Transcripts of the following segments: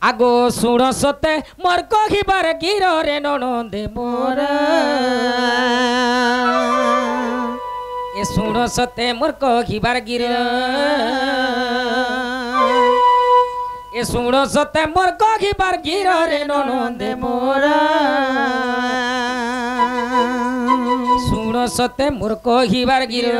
আগো শুণ সতে মোর কহিবার গিরে ননন্দে মোর এ শুণ সতে মোর কহিবার গিরে এ শুণ সতে মোর কহিবার গিরে ননন্দে মোর শুণ সতে মোর কহিবার গিরে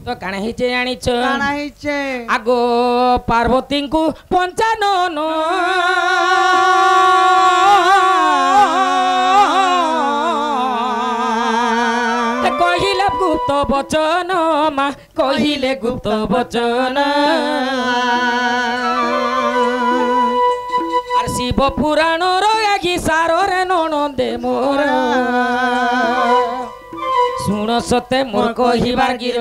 तो काना हिचे जानिछ काना हिचे आगो पार्वती को पंचानन कहिले गुप्त वचन मा कहिले गुप्त वचन आर शिव पुराण रि सार रे ननंदे मोर শুণ সতে মোর কহিবার গির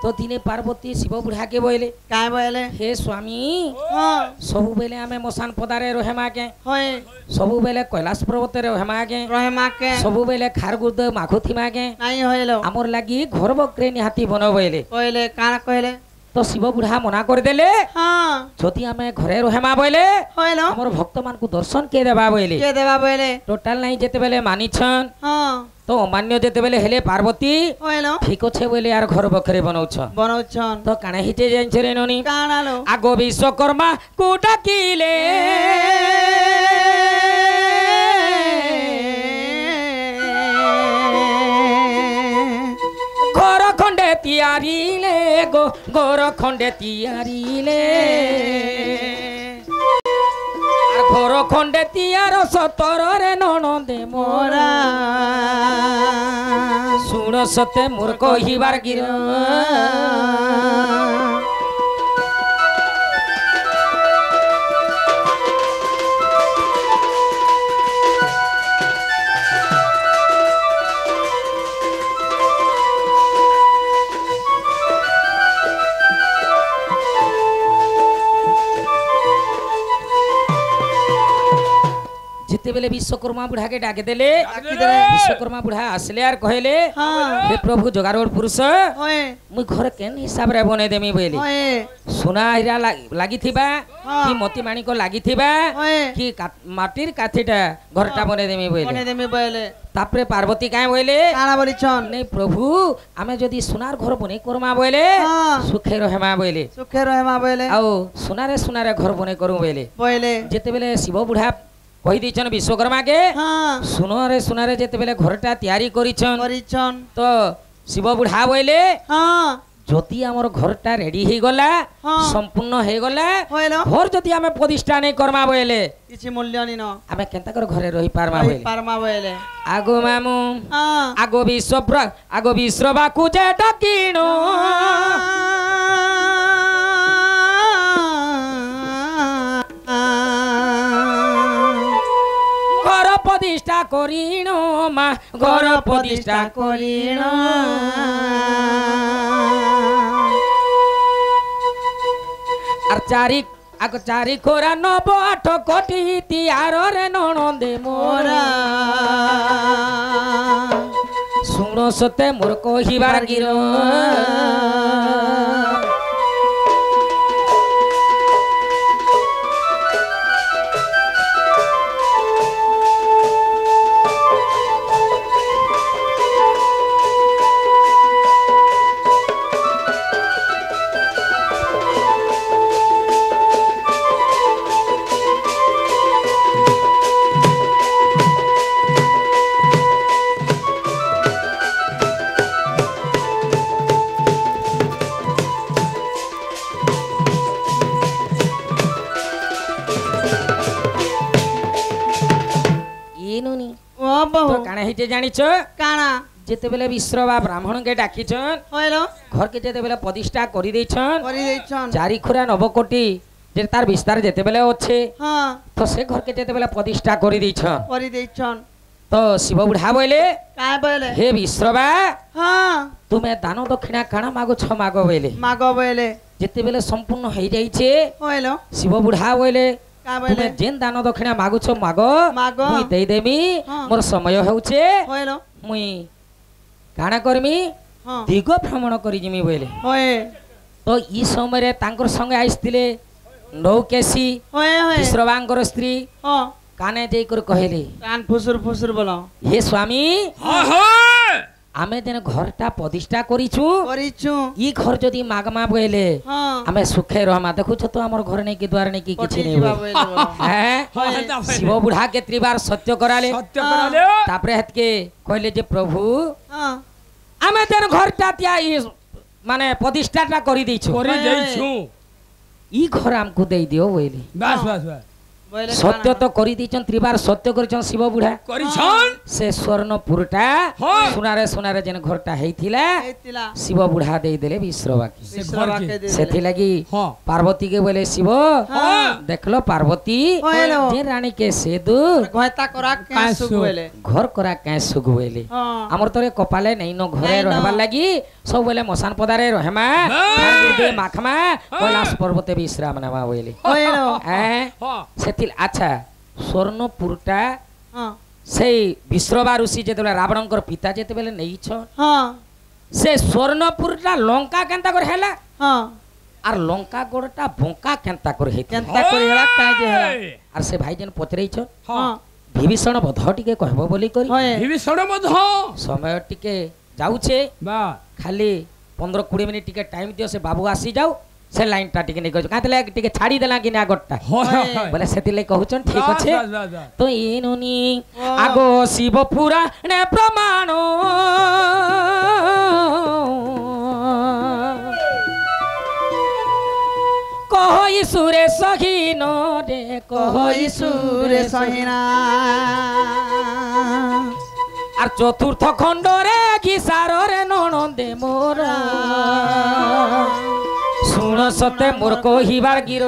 तो दिने पार्वती शिव बुढ़ा के बोले काय बोले हे स्वामी हां सबु बेले आमे मसान पदारे रहेमा के होय सबु बेले कैलाश पर्वत रे रहेमा के सबु बेले खारगुद माखुथीमा के नाही होइलो हमर लागि घर बकरे निहाती बनो बोले बोले काना कहले तो शिव बुढ़ा मना कर देले हां जति आमे घरे रहेमा बोले होइलो हमर भक्त मान को दर्शन के देबा बोले टोटल नाही जेते बेले मानिछन हां तो अमान्य जेते बेले हेले पार्वती होइलो ठीक छे बोले यार घर बकरे बनौछन तो काना हिते जाइन छे रे ननी काना लो आगो विश्वकर्मा को डाकिले घर खंडे तियारीले गो घर खंडे तियारीले घर खंडे तियार सतर रे ननंदे मोरा शुण सते मोर कहिबार गिर जिते बेले विश्वकर्मा बुढ़ा के डाके देले विश्वकर्मा बुढ़ा आसले यार कहले हे प्रभु जोगारोड़ पुरुष मुई घर केन हिसाब रे बने देमी बोले सोना हीरा लागी थिबा कि मोती माणी को लागी थिबा कि माटीर काठीटा घरटा बने देमी बोले तापरे पार्वती काय बोले काना बोलिछन नहीं प्रभु आमे जदी सोनार घर बने करमा बोले सुखे रहमा बोले आउ सोनारे घर बने करू बोले जेते बेले शिव बुढ़ा कही दीछन विश्वकर्मा के सुनारे जेते बेले घरटा तैयारी करिछन तो शिव बुढ़ा बोले जति हमर घरटा रेडी हे गला संपूर्ण हे गला घर जति हमें प्रतिष्ठा नै करमा बोले किछि मूल्य नि न हमें केनता कर घरे रही पारमा बोले आगो मामू आगो विश्वबा को जे डकिनो प्रतिष्ठा करिनो मा घर प्रतिष्ठा करिनो आर चारि खोरा 98 कोटी तियार रे ननंदे मोरा शुण सते मोर कहिबार गिरो ନିଜେ ଜାଣିଛ କାଣା ଯେତେବେଳେ ବିଶ୍ରବା ବ୍ରାହ୍ମଣ କେ ଡାକିଛନ୍ ହଇଲୋ ଘର କେ ଯେତେବେଳେ ପ୍ରତିଷ୍ଠା କରି ଦେଇଛନ୍ କରି ଦେଇଛନ୍ ଚାରି ଖୁରା ନବକୋଟି যে তার বিস্তার যেতেবেলে আছে হ্যাঁ তো সে ঘরকে যেতেবেলে প্রতিষ্ঠা করে দিয়েছন করে দিয়েছন তো শিব বুঢ়া বইলে কায় বলে হে বিশ্রবা হ্যাঁ তুমি দান দক্ষিণা কাଣା মাগুছ মাগ বইলে মাগ বলে যেতেবেলে সম্পূর্ণ হয়ে যাইছে হইলো শিব বুঢ়া বইলে কায় তুমি বলে যেন দান দক্ষিণা মাগুছ মাগ মাগ মুই দেই দেমি মোর সময় হউছে হইলো মুই কাଣା করমি হ্যাঁ দিগ ভ্রমণ করি জিমি বইলে হয়ে তো ই সময়ে তাঙ্কর সঙ্গে আইসতিলে নৌকেশী হয়ে হয়ে বিশ্রবাঙ্কর স্ত্রী হ্যাঁ কানে যাই করে কহিলে কান ফুসুর ফুসুর বলো হে স্বামী আমি যেন ঘরটা প্রতিষ্ঠা করিছু করিছু ই ঘর যদি মাগমা বইলে হ্যাঁ আমি সুখে রহমা দেখুছ তো আমার ঘরে নেই কি দ্বার নেই কি কিছু নেই হ্যাঁ শিব বুঢ়া কে ত্রিবার সত্য করালে তারপরে হেতকে কইলে যে প্রভু হ্যাঁ আমি যেন ঘরটা তিয়া মানে প্রতিষ্ঠাটা করি দিছু করে যাইছু ই ঘর আমকু দেই দিও বইলি বাস বাস বাস বলে সত্য তো করি দিছন ত্রিবার সত্য করিছন শিব বুঢ়া করিছন সে স্বর্ণপুরটা হ্যাঁ। সোনারে সোনারে যেন ঘরটা হেইথিলা এইতিলা শিব বুঢ়া দেই দেলে বিশ্রবাকে বিশ্ববাকে দে সেথিলাগি হ্যাঁ পার্বতী কে বলে শিব হ্যাঁ দেখলো পার্বতী হইলো। যে রানী কে সেদু ঘয়তা করা কে কায় সুখ সুখ। বলে ঘর করা কায় সুগুয়েলে হ্যাঁ আমার তোরে কপালে নাই ন ঘরে নাই ন। রহবার লাগি সব বলে মশান পদারে রহেমা দে মাখমা কৈলাস পর্বতে বিশ্রাম নেবা বইলে হইলো হ্যাঁ হ্যাঁ সেথিল আচ্ছা স্বর্ণপুরটা হ্যাঁ সেই বিশ্রবা ঋষি যেতবে রাবণঙ্কর পিতা যেতবেলে নেইছ হ্যাঁ সে স্বর্ণপুরটা লঙ্কা কেনতা করে হেলা হ্যাঁ আর লঙ্কা গোড়টা বঙ্কা কেনতা করে হেইতে কেনতা করে হেলা কায় যে হেলা আর সে ভাই যেন পচরেইছ হ্যাঁ বিভীষণ বধ টিকে কহব বলি করি হয় বিভীষণ বধ সময় টিকে যাউছে বা খালি 15-20 মিনিট টিকে টাইম দিও সে বাবু আসি যাও সে লাইনটা টিকে নেই কাঁতলে টিকে ছাড়ি দেলা কি না আগরটা বলে সেতিলে কহুছন ঠিক আছে তো ইনুনি আগো শিব পুরাণ প্রমাণ কহই সুরে সহিন রে কহই সুরে সহিনা আর চতুর্থ খণ্ডরে ঘিসারে ননন্দে মোর শুণ সতে মোর কহিবার গির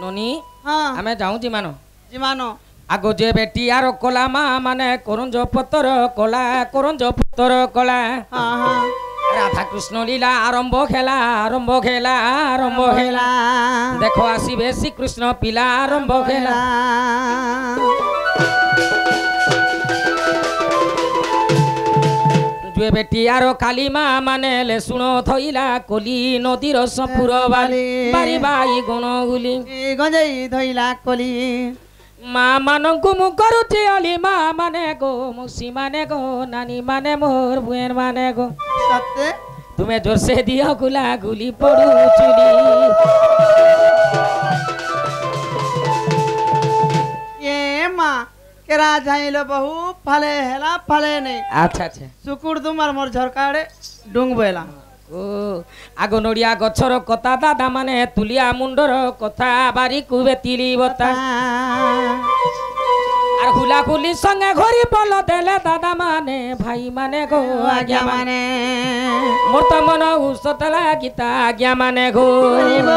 ননি হ্যাঁ আমি যাউছি মানো জিমানো আগো যে বেটি আর কলা মা মানে করঞ্জ পতর কলা করঞ্জ পতর কলা হ্যাঁ হ্যাঁ রাধা কৃষ্ণ লীলা আরম্ভ খেলা আরম্ভ খেলা আরম্ভ খেলা দেখো আসিবে শ্রীকৃষ্ণ পিলা আরম্ভ খেলা যে বেটি আর কালী মা মানে লে শুণ থইলা কলি নদীর সপুর বালি বারি বাই গুণগুলি গঞ্জাই ধইলা কলি মা মানঙ্কু মু করুছি অলি মা মানে গো মুসি মানে গো নানি মানে মোর বুয়ের মানে গো সত্যে তুমি জোরসে দিও গুলা গুলি পড়ু চুলি এ মা কেরা যাইলো বহু ফালে হেলা ফালে নেই আচ্ছা আচ্ছা সুকুর তোমার মোর ঝরকাড়ে ডুং বইলা ও আগ নড়িয়া গছর কথা দাদা মানে তুলিয়া মুন্ডর কথা বাড়ি কুবে তিলি বতা আর হুলা খুলি সঙ্গে ঘড়ি বল দেলে দাদা মানে ভাই মানে গো আজ্ঞা মানে মোর তো মন উসতলা গীতা আজ্ঞা মানে গো হরিব